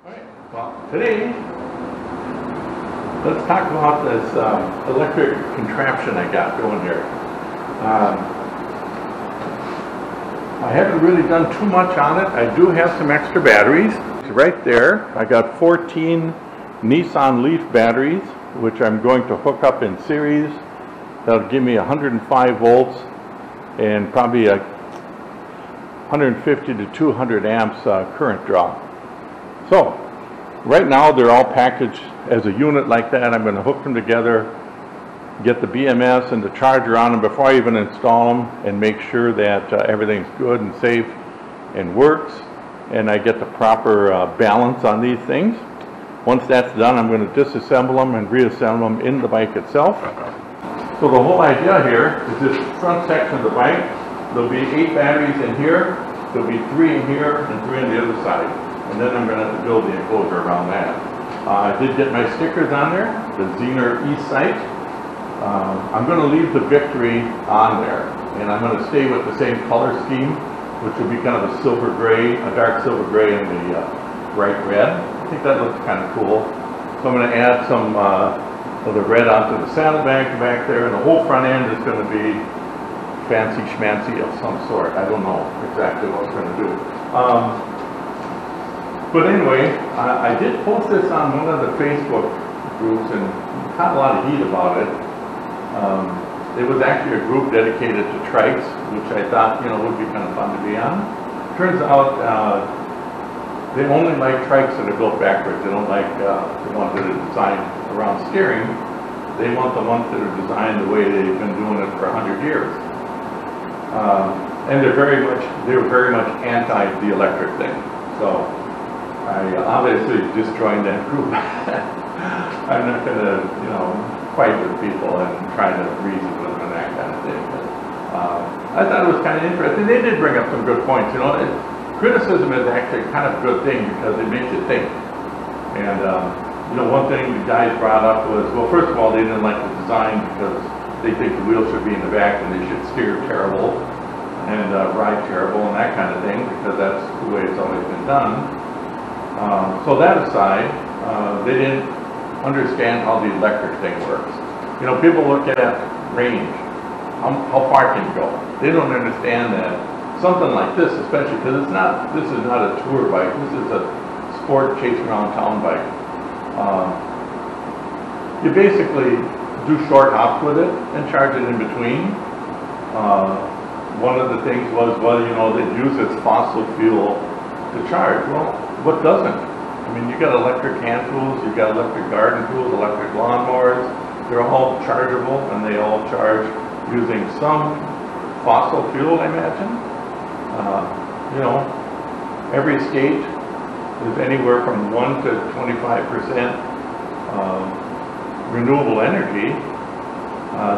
Alright, well today let's talk about this electric contraption I got going here. I haven't really done too much on it. I do have some extra batteries. Right there, I got 14 Nissan Leaf batteries, which I'm going to hook up in series. That'll give me 105 volts and probably a 150 to 200 amps current draw. So, right now they're all packaged as a unit like that. I'm going to hook them together, get the BMS and the charger on them before I even install them, and make sure that everything's good and safe and works, and I get the proper balance on these things. Once that's done, I'm going to disassemble them and reassemble them in the bike itself. So the whole idea here is this front section of the bike. There'll be 8 batteries in here, there'll be 3 in here, and 3 on the other side. And then I'm going to have to build the enclosure around that. I did get my stickers on there, the Zener ecite. I'm going to leave the Victory on there, and I'm going to stay with the same color scheme, which will be kind of a silver gray, a dark silver gray, and the bright red. I think that looks kind of cool. So I'm going to add some of the red onto the saddlebag back there, and the whole front end is going to be fancy schmancy of some sort. I don't know exactly what we're going to do. But anyway, I did post this on one of the Facebook groups and had a lot of heat about it. It was actually a group dedicated to trikes, which I thought, you know, would be kind of fun to be on. Turns out they only like trikes that are built backwards. They don't like the ones that are designed around steering. They want the ones that are designed the way they've been doing it for 100 years. And they're very much anti the electric thing. So I obviously just joined that group. I'm not going to, you know, fight with people and try to reason with them and that kind of thing. But, I thought it was kind of interesting. They did bring up some good points. You know, criticism is actually kind of a good thing because it makes you think. And you know, one thing the guys brought up was, well, first of all, they didn't like the design because they think the wheels should be in the back and they should steer terrible and ride terrible and that kind of thing, because that's the way it's always been done. So that aside, they didn't understand how the electric thing works. You know, people look at range. How far can you go? They don't understand that something like this, especially because this is not a tour bike. This is a sport chase around town bike. You basically do short hops with it and charge it in between. One of the things was, well, you know, they'd use its fossil fuel to charge. Well, what doesn't? I mean, you got electric hand tools, you've got electric garden tools, electric lawnmowers. They're all chargeable, and they all charge using some fossil fuel, I imagine. You know, every state is anywhere from 1 to 25% renewable energy.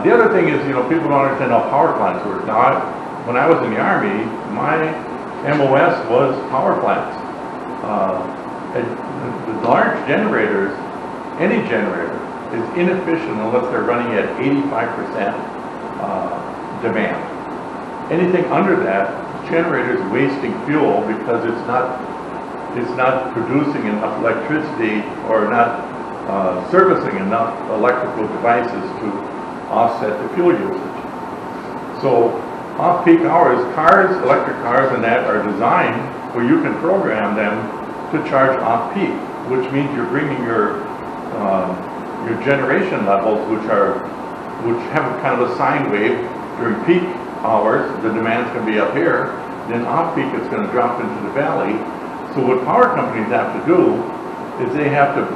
The other thing is, you know, people don't understand how power plants work. Now, when I was in the Army, my MOS was power plants. The large generators, any generator, is inefficient unless they're running at 85% demand. Anything under that, the generator is wasting fuel because it's not producing enough electricity or not servicing enough electrical devices to offset the fuel usage. So off-peak hours, cars, electric cars and that are designed where you can program them to charge off-peak, which means you're bringing your generation levels, which have a kind of a sine wave during peak hours. The demand's going to be up here. Then off-peak, it's going to drop into the valley. So what power companies have to do is they have to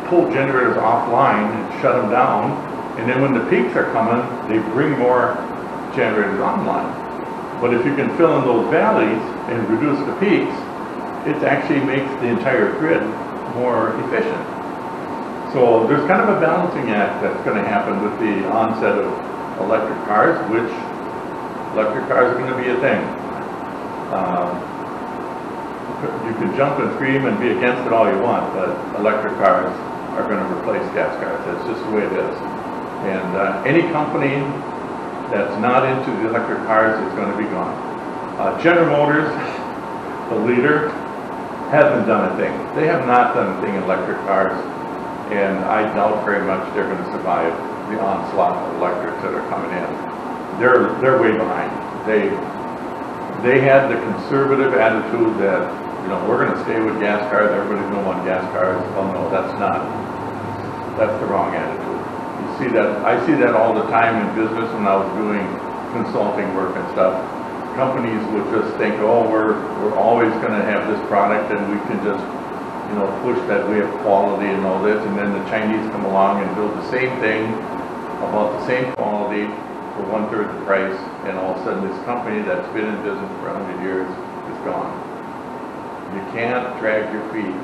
pull generators offline and shut them down. And then when the peaks are coming, they bring more generators online. But if you can fill in those valleys and reduce the peaks, it actually makes the entire grid more efficient. So there's kind of a balancing act that's going to happen with the onset of electric cars, which electric cars are going to be a thing. You can jump and scream and be against it all you want, but electric cars are going to replace gas cars. That's just the way it is. And any company that's not into the electric cars is going to be gone. General Motors, the leader, hasn't done a thing. They have not done a thing in electric cars, and I doubt very much they're going to survive the onslaught of electrics that are coming in. They're way behind. They had the conservative attitude that, you know, we're going to stay with gas cars. Everybody's going to want gas cars. Well, no, that's the wrong attitude. You see that, I see that all the time in business when I was doing consulting work and stuff. Companies would just think, oh, we're always going to have this product and we can just, you know, push that we have quality and all this, and then the Chinese come along and build the same thing about the same quality for 1/3 the price, and all of a sudden this company that's been in business for 100 years is gone. You can't drag your feet.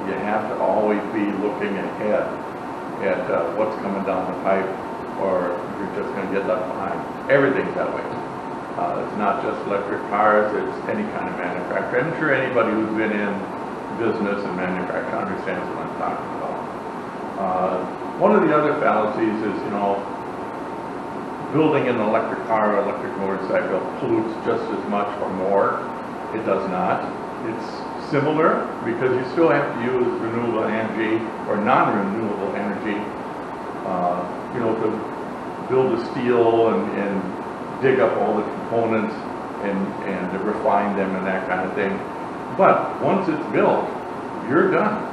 You have to always be looking ahead at what's coming down the pipe, or you're just going to get left behind. Everything's that way. It's not just electric cars, it's any kind of manufacturer. I'm sure anybody who's been in business and manufacturing understands what I'm talking about. One of the other fallacies is, you know, building an electric car or electric motorcycle pollutes just as much or more. It does not. It's similar because you still have to use renewable energy or non-renewable energy, you know, to build the steel and dig up all the components and to refine them and that kind of thing. But once it's built, you're done.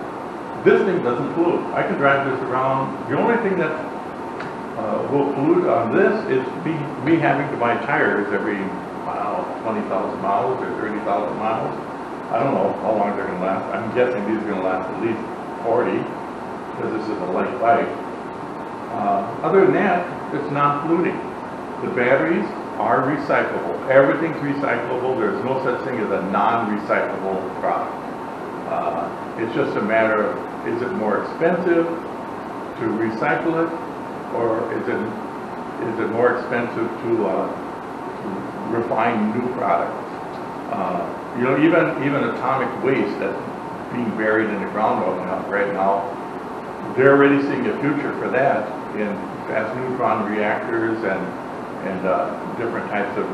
This thing doesn't pollute. I can drive this around. The only thing that will pollute on this is me having to buy tires every, 20,000 miles or 30,000 miles. I don't know how long they're going to last. I'm guessing these are going to last at least 40 because this is a light bike. Other than that, it's non-polluting. The batteries are recyclable. Everything's recyclable. There's no such thing as a non-recyclable product. It's just a matter of, is it more expensive to recycle it, or is it more expensive to refine new products? You know, even atomic waste that's being buried in the ground right now, they're already seeing a future for that in fast neutron reactors and different types of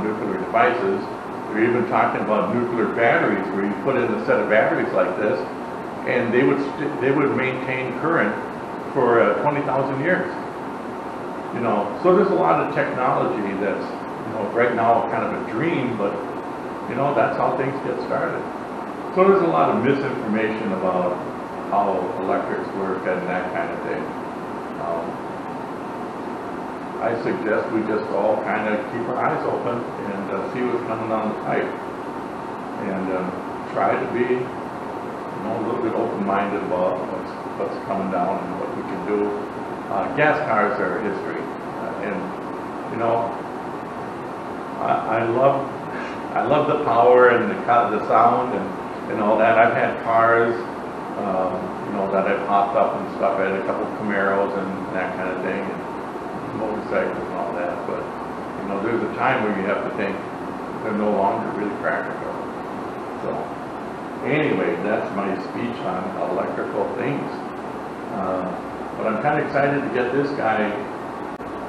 nuclear devices. They're even talking about nuclear batteries, where you put in a set of batteries like this, and they would maintain current for 20,000 years. You know, so there's a lot of technology that's, you know, right now kind of a dream, but you know, that's how things get started. So there's a lot of misinformation about how electrics work and that kind of thing. I suggest we just all kind of keep our eyes open and see what's coming down the pipe, and try to be, you know, a little bit open-minded about what's coming down and what we can do. Gas cars are history, and you know, I love the power and the sound and all that. I've had cars, you know, that I've hopped up and stuff. I had a couple of Camaros and that kind of thing, and motorcycles and all that. But you know, there's a time where you have to think they're no longer really practical. So anyway, that's my speech on electrical things. But I'm kind of excited to get this guy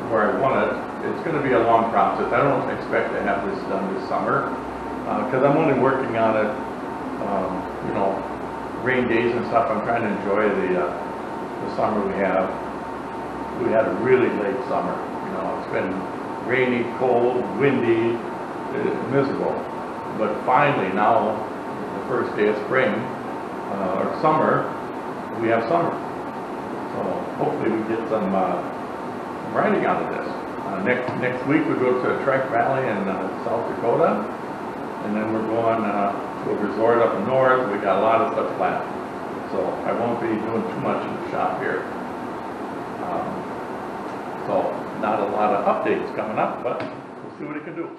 where I want it. It's going to be a long process. I don't expect to have this done this summer because I'm only working on it, you know, rain days and stuff. I'm trying to enjoy the summer we have. We had a really late summer. You know, it's been rainy, cold, windy, miserable. But finally now, the first day of spring or summer, we have summer. So hopefully we get some riding out of this. Next week we go to Trike Valley in South Dakota, and then we're going to a resort up north. We got a lot of stuff planned, so I won't be doing too much in the shop here. So not a lot of updates coming up, but we'll see what it can do.